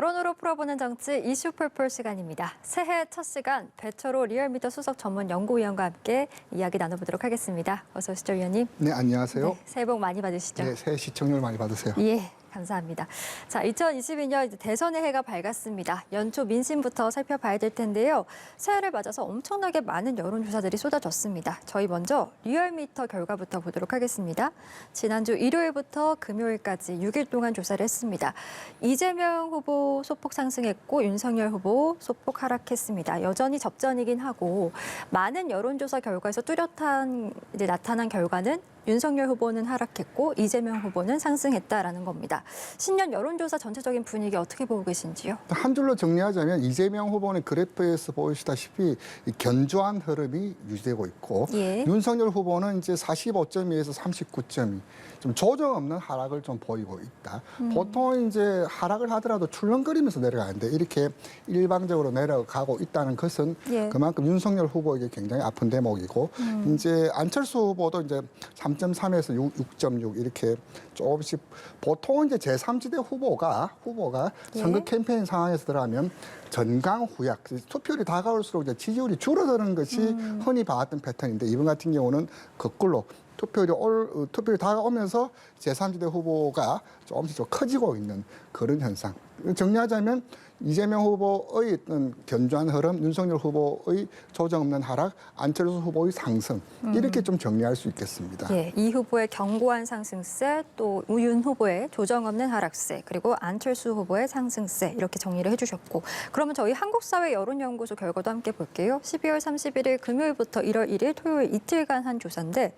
여론으로 풀어보는 정치 이슈 풀풀 시간입니다. 새해 첫 시간 배철호 리얼미터 수석 전문 연구위원과 함께 이야기 나눠보도록 하겠습니다. 어서 오시죠, 위원님. 네, 안녕하세요. 네, 새해 복 많이 받으시죠? 네, 새해 시청률 많이 받으세요. 예. 감사합니다. 자, 2022년 이제 대선의 해가 밝았습니다. 연초 민심부터 살펴봐야 될 텐데요. 새해를 맞아서 엄청나게 많은 여론조사들이 쏟아졌습니다. 저희 먼저 리얼미터 결과부터 보도록 하겠습니다. 지난주 일요일부터 금요일까지 6일 동안 조사를 했습니다. 이재명 후보 소폭 상승했고 윤석열 후보 소폭 하락했습니다. 여전히 접전이긴 하고 많은 여론조사 결과에서 뚜렷한 이제 나타난 결과는 윤석열 후보는 하락했고 이재명 후보는 상승했다라는 겁니다. 신년 여론조사 전체적인 분위기 어떻게 보고 계신지요? 한 줄로 정리하자면 이재명 후보는 그래프에서 보시다시피 견조한 흐름이 유지되고 있고 윤석열 후보는 이제 45.2에서 39.2 좀 조정 없는 하락을 좀 보이고 있다. 보통 이제 하락을 하더라도 출렁거리면서 내려가는데 이렇게 일방적으로 내려가고 있다는 것은 그만큼 윤석열 후보에게 굉장히 아픈 대목이고 이제 안철수 후보도 이제 3.3에서 6.6 이렇게 조금씩 보통 이제 제3지대 후보가 선거 캠페인 상황에서 들어가면 전강 후약, 투표율이 다가올수록 이제 지지율이 줄어드는 것이 흔히 봐왔던 패턴인데 이번 같은 경우는 거꾸로 투표율이 다가오면서 제3지대 후보가 조금씩 좀 커지고 있는 그런 현상. 정리하자면 이재명 후보의 어떤 견조한 흐름, 윤석열 후보의 조정 없는 하락, 안철수 후보의 상승 이렇게 좀 정리할 수 있겠습니다. 예, 이 후보의 견고한 상승세, 또 우윤 후보의 조정 없는 하락세, 그리고 안철수 후보의 상승세 이렇게 정리를 해주셨고 그러면 저희 한국사회 여론연구소 결과도 함께 볼게요. 12월 31일 금요일부터 1월 1일 토요일 이틀간 한 조사인데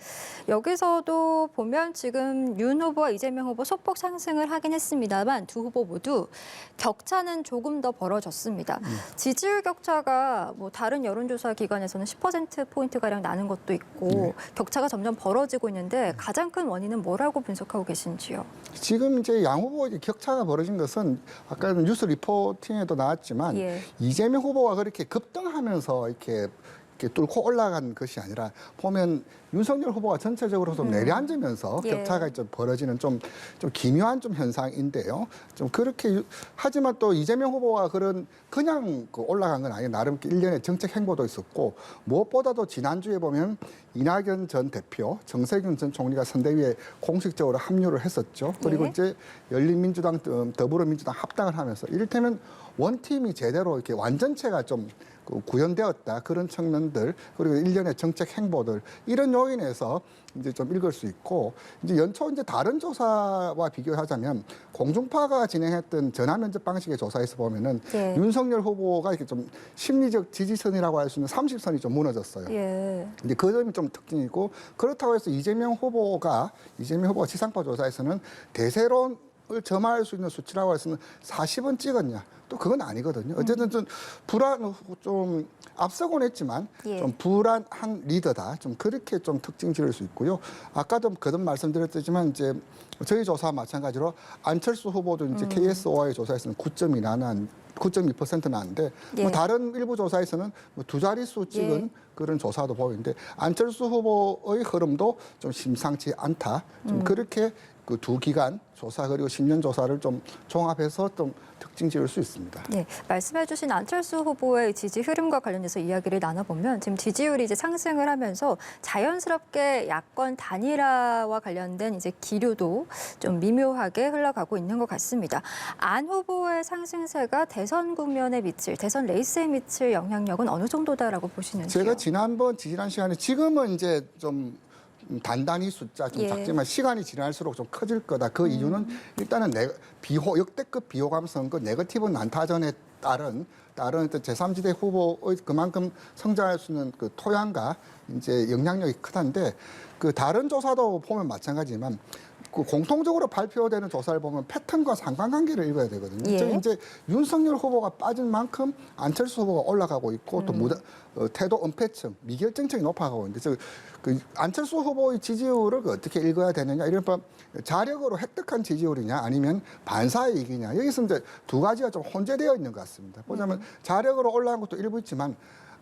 여기서도 보면 지금 윤 후보와 이재명 후보 소폭 상승을 하긴 했습니다만 두 후보 모두 격차는 조금 더 벌어졌습니다. 지지율 격차가 뭐 다른 여론조사 기관에서는 10%포인트가량 나는 것도 있고 격차가 점점 벌어지고 있는데 가장 큰 원인은 뭐라고 분석하고 계신지요? 지금 이제 양 후보의 격차가 벌어진 것은 아까 뉴스 리포팅에도 나왔지만 이재명 후보가 그렇게 급등하면서 이렇게 뚫고 올라간 것이 아니라 보면 윤석열 후보가 전체적으로 좀 내려앉으면서 격차가 좀 벌어지는 좀 기묘한 좀 현상인데요. 좀 그렇게 하지만 또 이재명 후보가 그냥 올라간 건 아니에요. 나름 일련의 정책 행보도 있었고 무엇보다도 지난주에 보면 이낙연 전 대표, 정세균 전 총리가 선대위에 공식적으로 합류를 했었죠. 그리고 이제 열린민주당, 더불어민주당 합당을 하면서 이를테면 원팀이 제대로 이렇게 완전체가 좀 구현되었다. 그런 측면들 그리고 일련의 정책 행보들 이런 요인에서 이제 좀 읽을 수 있고 이제 연초 이제 다른 조사와 비교하자면 공중파가 진행했던 전화 면접 방식의 조사에서 보면은 윤석열 후보가 이렇게 좀 심리적 지지선이라고 할 수 있는 30선이 좀 무너졌어요. 이제 그 점이 좀 특징이고 그렇다고 해서 이재명 후보가 지상파 조사에서는 대세론 을 점할 수 있는 수치라고 해서는 40은 찍었냐? 또 그건 아니거든요. 어쨌든 좀 앞서곤 했지만 좀 불안한 리더다. 좀 그렇게 좀 특징 지을 수 있고요. 아까도 거듭 말씀드렸지만 이제 저희 조사와 마찬가지로 안철수 후보도 이제 KSOI의 조사에서는 9.2% 나왔는데 뭐 다른 일부 조사에서는 뭐 두 자릿수 찍은 그런 조사도 보이는데 안철수 후보의 흐름도 좀 심상치 않다. 좀 그렇게 그 두 기관 조사 그리고 신년 조사를 좀 종합해서 좀 특징 지을 수 있습니다. 네, 말씀해주신 안철수 후보의 지지 흐름과 관련해서 이야기를 나눠보면 지금 지지율이 이제 상승을 하면서 자연스럽게 야권 단일화와 관련된 이제 기류도 좀 미묘하게 흘러가고 있는 것 같습니다. 안 후보의 상승세가 대선 국면에 미칠, 대선 레이스에 미칠 영향력은 어느 정도다라고 보시는지요? 제가 지난 시간에 지금은 이제 좀 단단히 숫자 좀 작지만 시간이 지날수록 좀 커질 거다. 그 이유는 일단은 역대급 비호감 선거 네거티브 난타전에 따른 제3지대 후보의 그만큼 성장할 수 있는 그 토양과 이제 영향력이 크다는데 그 다른 조사도 보면 마찬가지지만 그 공통적으로 발표되는 조사를 보면 패턴과 상관관계를 읽어야 되거든요. 즉 이제 윤석열 후보가 빠진 만큼 안철수 후보가 올라가고 있고 또 태도 은폐층, 미결정층이 높아가고 있는데 그 안철수 후보의 지지율을 어떻게 읽어야 되느냐 이런 자력으로 획득한 지지율이냐 아니면 반사의 이익이냐 여기서 이제 두 가지가 좀 혼재되어 있는 것 같습니다. 보자면 자력으로 올라간 것도 일부 있지만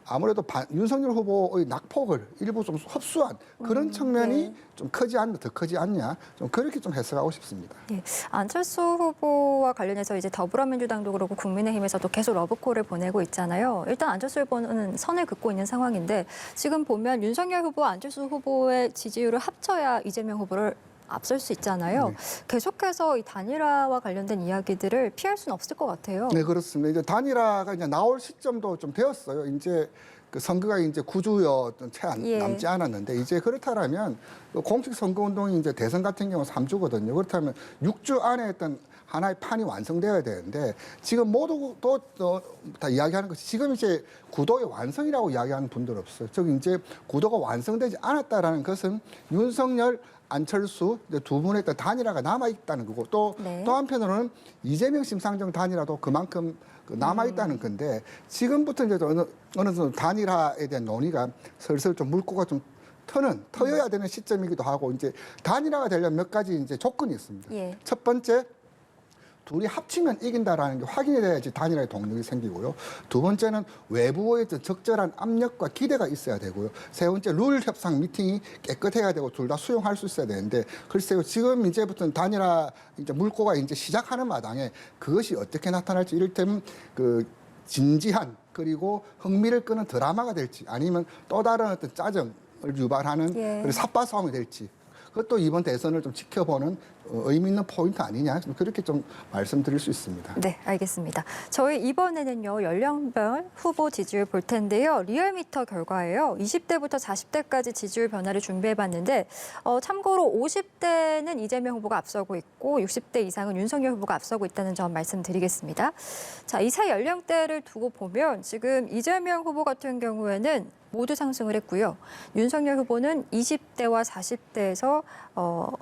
아무래도 윤석열 후보의 낙폭을 일부 좀 흡수한 그런 측면이 네. 좀 크지 않냐, 더 크지 않냐, 좀 그렇게 좀 해석하고 싶습니다. 예, 안철수 후보와 관련해서 이제 더불어민주당도 그렇고 국민의힘에서도 계속 러브콜을 보내고 있잖아요. 일단 안철수 후보는 선을 긋고 있는 상황인데 지금 보면 윤석열 후보와 안철수 후보의 지지율을 합쳐야 이재명 후보를 앞설 수 있잖아요. 네. 계속해서 이 단일화와 관련된 이야기들을 피할 수는 없을 것 같아요. 네, 그렇습니다. 이제 단일화가 이제 나올 시점도 좀 되었어요. 이제 그 선거가 이제 9주여 채 예. 남지 않았는데 이제 그렇다면 공식 선거 운동이 이제 대선 같은 경우 3주거든요. 그렇다면 6주 안에 어떤 하나의 판이 완성되어야 되는데 지금 모두 또 다 이야기하는 것이 지금 이제 구도의 완성이라고 이야기하는 분들 없어요. 즉 이제 구도가 완성되지 않았다라는 것은 윤석열 안철수 두 분의 단일화가 남아 있다는 거고 또 네. 한편으로는 이재명 심상정 단일화도 그만큼 남아 있다는 건데 지금부터 이제 어느 정도 단일화에 대한 논의가 슬슬 좀 물꼬가 좀 터여야 되는 시점이기도 하고 이제 단일화가 되려면 몇 가지 이제 조건이 있습니다. 예. 첫 번째, 둘이 합치면 이긴다라는 게 확인이 돼야지 단일화의 동력이 생기고요. 두 번째는 외부의 적절한 압력과 기대가 있어야 되고요. 세 번째, 룰 협상 미팅이 깨끗해야 되고 둘 다 수용할 수 있어야 되는데 글쎄요, 지금 이제부터는 단일화 이제 물꼬가 이제 시작하는 마당에 그것이 어떻게 나타날지 이를테면 그 진지한 그리고 흥미를 끄는 드라마가 될지 아니면 또 다른 어떤 짜증을 유발하는 예. 그리고 삿바 싸움이 될지 그것도 이번 대선을 좀 지켜보는 의미 있는 포인트 아니냐 그렇게 좀 말씀드릴 수 있습니다. 네, 알겠습니다. 저희 이번에는요, 연령별 후보 지지율 볼 텐데요. 리얼미터 결과예요. 20대부터 40대까지 지지율 변화를 준비해봤는데 참고로 50대는 이재명 후보가 앞서고 있고 60대 이상은 윤석열 후보가 앞서고 있다는 점 말씀드리겠습니다. 자, 이 세 연령대를 두고 보면 지금 이재명 후보 같은 경우에는 모두 상승을 했고요. 윤석열 후보는 20대와 40대에서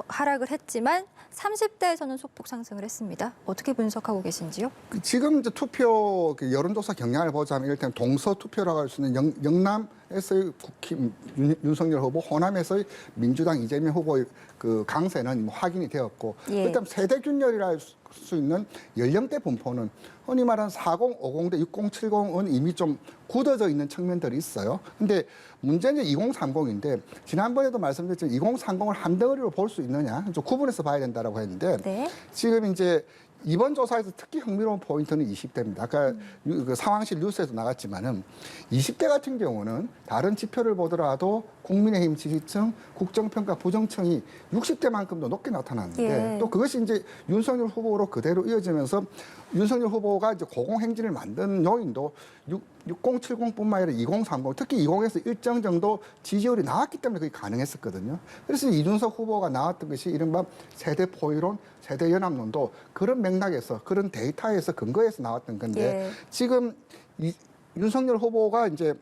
하락을 했지만 30대에서는 소폭 상승을 했습니다. 어떻게 분석하고 계신지요? 지금 이제 투표 여론조사 경향을 보자면 이를테면 동서 투표라고 할 수 있는 영남에서의 국힘 윤석열 후보, 호남에서의 민주당 이재명 후보의 그 강세는 확인이 되었고 예. 일단 세대 균열이라 할 수 있는 연령대 분포는 흔히 말하는 40, 50대, 60, 70은 이미 좀 굳어져 있는 측면들이 있어요. 근데 문제는 2030인데 지난번에도 말씀드렸지만 2030을 한 덩어리로 볼 수 있느냐 좀 구분해서 봐야 된다라고 했는데 네. 지금 이제 이번 조사에서 특히 흥미로운 포인트는 20대입니다. 아까 그 상황실 뉴스에서 나갔지만은 20대 같은 경우는 다른 지표를 보더라도 국민의힘 지지층, 국정평가 부정층이 60대만큼도 높게 나타났는데 예. 또 그것이 이제 윤석열 후보로 그대로 이어지면서 윤석열 후보가 이제 고공행진을 만든 요인도 6070뿐만 아니라 2030, 특히 20에서 일정 정도 지지율이 나왔기 때문에 그게 가능했었거든요. 그래서 이준석 후보가 나왔던 것이 이른바 세대 포이론, 세대 연합론도 그런 맥락에서 그런 데이터에서 근거해서 나왔던 건데 예. 지금 윤석열 후보가 이제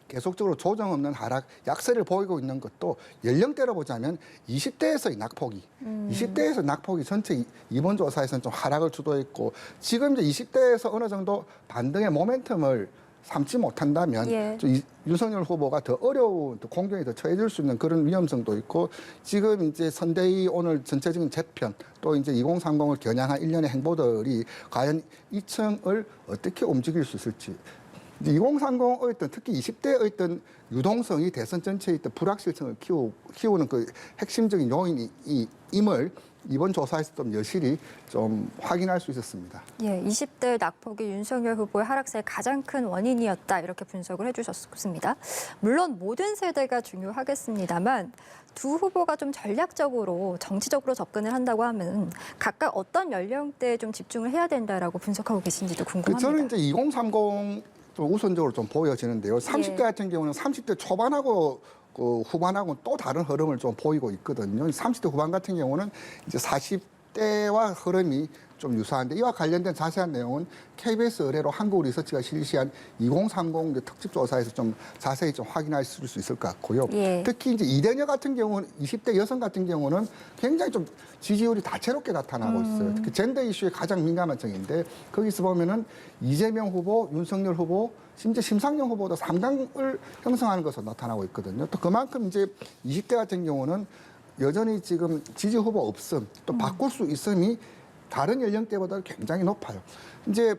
계속적으로 조정 없는 하락, 약세를 보이고 있는 것도 연령대로 보자면 20대에서의 낙폭이, 20대에서 낙폭이 전체 이번 조사에서는 좀 하락을 주도했고 지금 이제 20대에서 어느 정도 반등의 모멘텀을 삼지 못한다면 예. 좀 윤석열 후보가 더 어려운 또 공경에 더 처해질 수 있는 그런 위험성도 있고 지금 이제 선대위 오늘 전체적인 재편 또 이제 2030을 겨냥한 일련의 행보들이 과연 이 층을 어떻게 움직일 수 있을지 2030의 어떤 특히 20대의 어떤 유동성이 대선 전체의 어떤 불확실성을 키우는 그 핵심적인 요인임을 이번 조사에서 좀 여실히 좀 확인할 수 있었습니다. 예, 20대 낙폭이 윤석열 후보의 하락세의 가장 큰 원인이었다 이렇게 분석을 해주셨습니다. 물론 모든 세대가 중요하겠습니다만 두 후보가 좀 전략적으로 정치적으로 접근을 한다고 하면 각각 어떤 연령대에 좀 집중을 해야 된다라고 분석하고 계신지도 궁금합니다. 저는 이제 2030 좀 우선적으로 좀 보여지는데요. 30대 같은 경우는 30대 초반하고 그 후반하고는 또 다른 흐름을 좀 보이고 있거든요. 30대 후반 같은 경우는 이제 40대와 흐름이 좀 유사한데 이와 관련된 자세한 내용은 KBS 의뢰로 한국리서치가 실시한 2030 특집 조사에서 좀 자세히 좀 확인하실 수 있을 것 같고요. 예. 특히 이제 이대녀 같은 경우는 20대 여성 같은 경우는 굉장히 좀 지지율이 다채롭게 나타나고 있어요. 특히 젠더 이슈에 가장 민감한 층인데 거기서 보면은 이재명 후보, 윤석열 후보, 심지어 심상정 후보도 3강을 형성하는 것으로 나타나고 있거든요. 또 그만큼 이제 20대 같은 경우는 여전히 지금 지지 후보 없음, 또 바꿀 수 있음이 다른 연령대보다 굉장히 높아요. 이제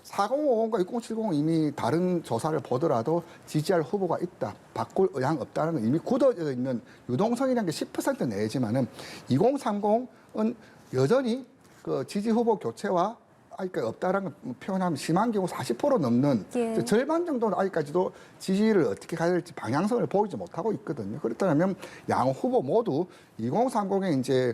4050과 6070은 이미 다른 조사를 보더라도 지지할 후보가 있다, 바꿀 의향 없다는 건 이미 굳어져 있는 유동성이라는 게 10% 내지만은 2030은 여전히 그 지지 후보 교체와 아직까지 없다라는 걸 표현하면 심한 경우 40% 넘는 예. 절반 정도는 아직까지도 지지를 어떻게 가야 될지 방향성을 보이지 못하고 있거든요. 그렇다면 양 후보 모두 2030에 이제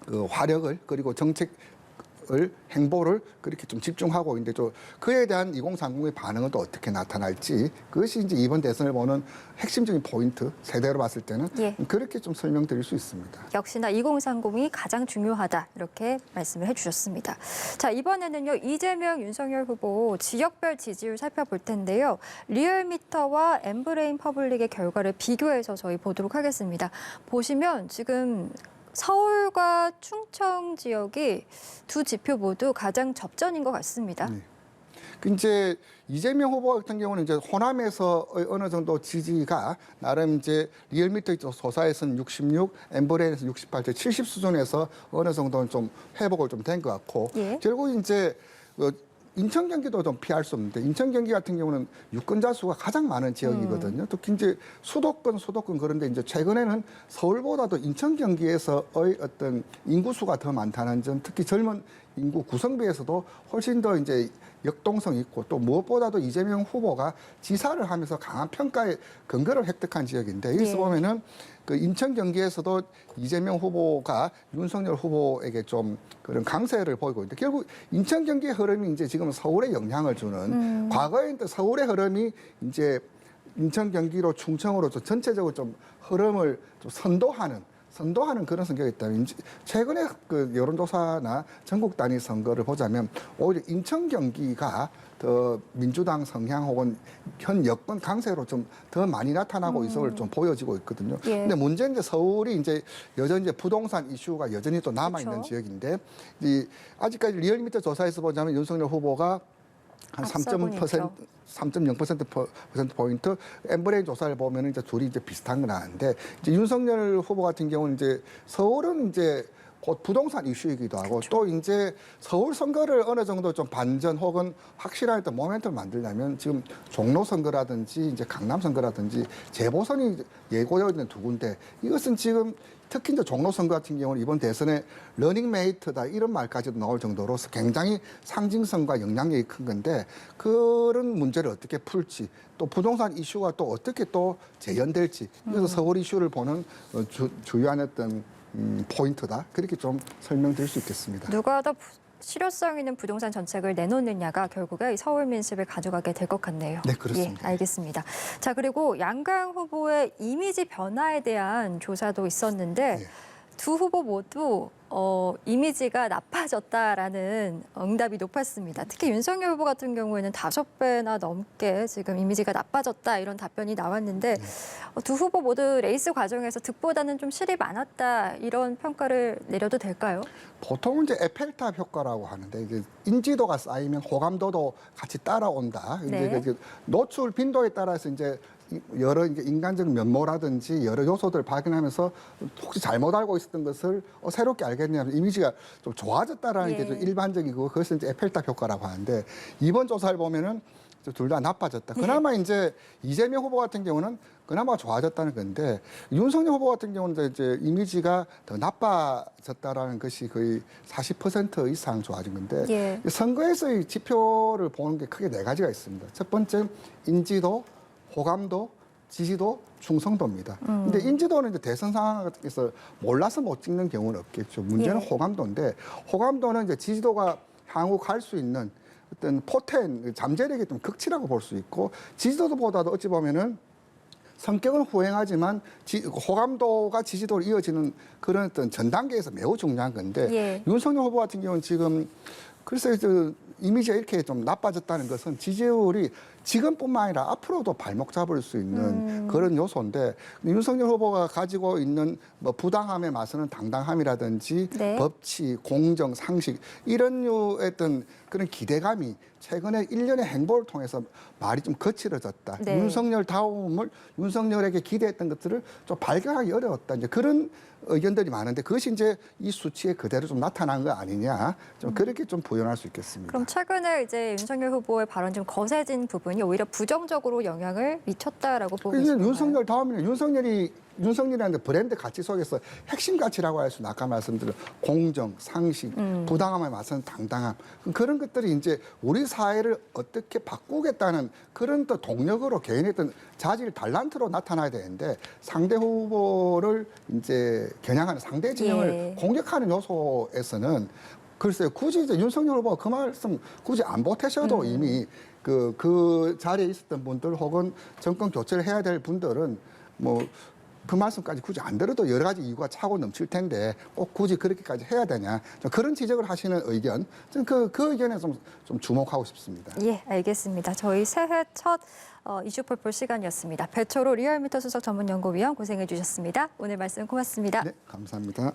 그 화력을 그리고 정책을 행보를 그렇게 좀 집중하고 있는데 좀 그에 대한 2030의 반응은 또 어떻게 나타날지 그것이 이제 이번 대선을 보는 핵심적인 포인트 세대로 봤을 때는 예. 그렇게 좀 설명드릴 수 있습니다. 역시나 2030이 가장 중요하다 이렇게 말씀을 해주셨습니다. 자, 이번에는요 이재명, 윤석열 후보 지역별 지지율 살펴볼 텐데요. 리얼미터와 엠브레인 퍼블릭의 결과를 비교해서 저희 보도록 하겠습니다. 보시면 지금 서울과 충청 지역이 두 지표 모두 가장 접전인 것 같습니다. 네. 그 이제 이재명 후보 같은 경우는 이제 호남에서 어느 정도 지지가 나름 이제 리얼미터 조사에서는 66, 엠브레인에서 68, 70 수준에서 어느 정도는 좀 회복을 좀 된 것 같고 예. 결국 이제 인천 경기도 좀 피할 수 없는데 인천 경기 같은 경우는 유권자 수가 가장 많은 지역이거든요. 특히 이제 수도권 그런데 이제 최근에는 서울보다도 인천 경기에서의 어떤 인구 수가 더 많다는 점, 특히 젊은 인구 구성비에서도 훨씬 더 이제 역동성이 있고 또 무엇보다도 이재명 후보가 지사를 하면서 강한 평가의 근거를 획득한 지역인데 여기서 예. 보면은 그 인천 경기에서도 이재명 후보가 윤석열 후보에게 좀 그런 강세를 보이고 있는데 결국 인천 경기의 흐름이 이제 지금 서울에 영향을 주는 과거에 이제 서울의 흐름이 이제 인천 경기로 충청으로 좀 전체적으로 좀 흐름을 좀 선도하는 그런 성격이 있다면 최근에 그 여론조사나 전국 단위 선거를 보자면 오히려 인천 경기가 더 민주당 성향 혹은 현 여권 강세로 좀 더 많이 나타나고 있음을 좀 보여지고 있거든요. 예. 근데 문제는 이제 서울이 이제 여전히 이제 부동산 이슈가 여전히 또 남아 있는 그렇죠. 지역인데 아직까지 리얼미터 조사에서 보자면 윤석열 후보가 한 앞서고 있죠. 3.0% 포인트 엠브레인 조사를 보면 이제 둘이 이제 비슷한 건 아닌데 이제 윤석열 후보 같은 경우는 이제 서울은 이제 곧 부동산 이슈이기도 하고 그렇죠. 또 이제 서울 선거를 어느 정도 좀 반전 혹은 확실한 어떤 모멘트를 만들려면 지금 종로 선거라든지 이제 강남 선거라든지 재보선이 예고되어 있는 두 군데 이것은 지금 특히 이제 종로 선거 같은 경우는 이번 대선에 러닝메이트다 이런 말까지도 나올 정도로서 굉장히 상징성과 영향력이 큰 건데 그런 문제를 어떻게 풀지 또 부동산 이슈가 또 어떻게 또 재현될지 그래서 서울 이슈를 보는 주요한 어떤 포인트다 그렇게 좀 설명드릴 수 있겠습니다. 누가 더 실효성 있는 부동산 정책을 내놓느냐가 결국에 이 서울 민심을 가져가게 될 것 같네요. 네, 그렇습니다. 예, 알겠습니다. 자, 그리고 양강 후보의 이미지 변화에 대한 조사도 있었는데 네. 두 후보 모두 이미지가 나빠졌다라는 응답이 높았습니다. 특히 윤석열 후보 같은 경우에는 5배나 넘게 지금 이미지가 나빠졌다 이런 답변이 나왔는데 두 후보 모두 레이스 과정에서 득보다는 좀 실이 많았다 이런 평가를 내려도 될까요? 보통은 이제 에펠탑 효과라고 하는데 이제 인지도가 쌓이면 호감도도 같이 따라온다. 네. 이제 노출 빈도에 따라서 이제 여러 이제 인간적 면모라든지 여러 요소들을 발견하면서 혹시 잘못 알고 있었던 것을 새롭게 알겠냐면 이미지가 좀 좋아졌다라는 예. 게 좀 일반적이고 그것을 이제 에펠탑 효과라고 하는데 이번 조사를 보면은 둘 다 나빠졌다. 그나마 이제 이재명 후보 같은 경우는 그나마 좋아졌다는 건데 윤석열 후보 같은 경우는 이제 이미지가 더 나빠졌다라는 것이 거의 40% 이상 좋아진 건데 예. 선거에서의 지표를 보는 게 크게 4가지가 있습니다. 첫 번째 인지도, 호감도, 지지도, 충성도입니다. 근데 인지도는 이제 대선 상황에서 몰라서 못 찍는 경우는 없겠죠. 문제는 예. 호감도인데 호감도는 이제 지지도가 향후 갈 수 있는 어떤 포텐, 잠재력이 좀 극치라고 볼 수 있고 지지도보다도 어찌 보면은 성격은 후행하지만 호감도가 지지도로 이어지는 그런 어떤 전 단계에서 매우 중요한 건데 예. 윤석열 후보 같은 경우는 지금 글쎄 이미지가 이렇게 좀 나빠졌다는 것은 지지율이 지금뿐만 아니라 앞으로도 발목 잡을 수 있는 그런 요소인데 윤석열 후보가 가지고 있는 뭐 부당함에 맞서는 당당함이라든지 네. 법치, 공정, 상식 이런 류의 어떤 그런 기대감이 최근에 일련의 행보를 통해서 말이 좀 거칠어졌다. 네. 윤석열에게 기대했던 것들을 좀 발견하기 어려웠다. 이제 그런 의견들이 많은데 그것이 이제 이 수치에 그대로 좀 나타난 거 아니냐. 좀 그렇게 좀 부연할 수 있겠습니다. 그럼 최근에 이제 윤석열 후보의 발언 좀 거세진 부분이 오히려 부정적으로 영향을 미쳤다라고 보고 그러니까 있습니다. 윤석열 다음에는 윤석열이라는 브랜드 가치 속에서 핵심 가치라고 할 수는 아까 말씀드린 공정, 상식, 부당함에 맞서는 당당함 그런 것들이 이제 우리 사회를 어떻게 바꾸겠다는 그런 또 동력으로 개인의 어떤 자질 달란트로 나타나야 되는데 상대 후보를 이제 겨냥하는 상대 진영을 예. 공격하는 요소에서는 글쎄요, 굳이 이제 윤석열 후보가 그 말씀 굳이 안 보태셔도 이미 그 자리에 있었던 분들 혹은 정권 교체를 해야 될 분들은 뭐 그 말씀까지 굳이 안 들어도 여러 가지 이유가 차고 넘칠 텐데 꼭 굳이 그렇게까지 해야 되냐. 좀 그런 지적을 하시는 의견, 저는 그 의견에 좀 주목하고 싶습니다. 예, 알겠습니다. 저희 새해 첫 이슈풀풀 시간이었습니다. 배철호 리얼미터 수석 전문연구위원 고생해 주셨습니다. 오늘 말씀 고맙습니다. 네, 감사합니다.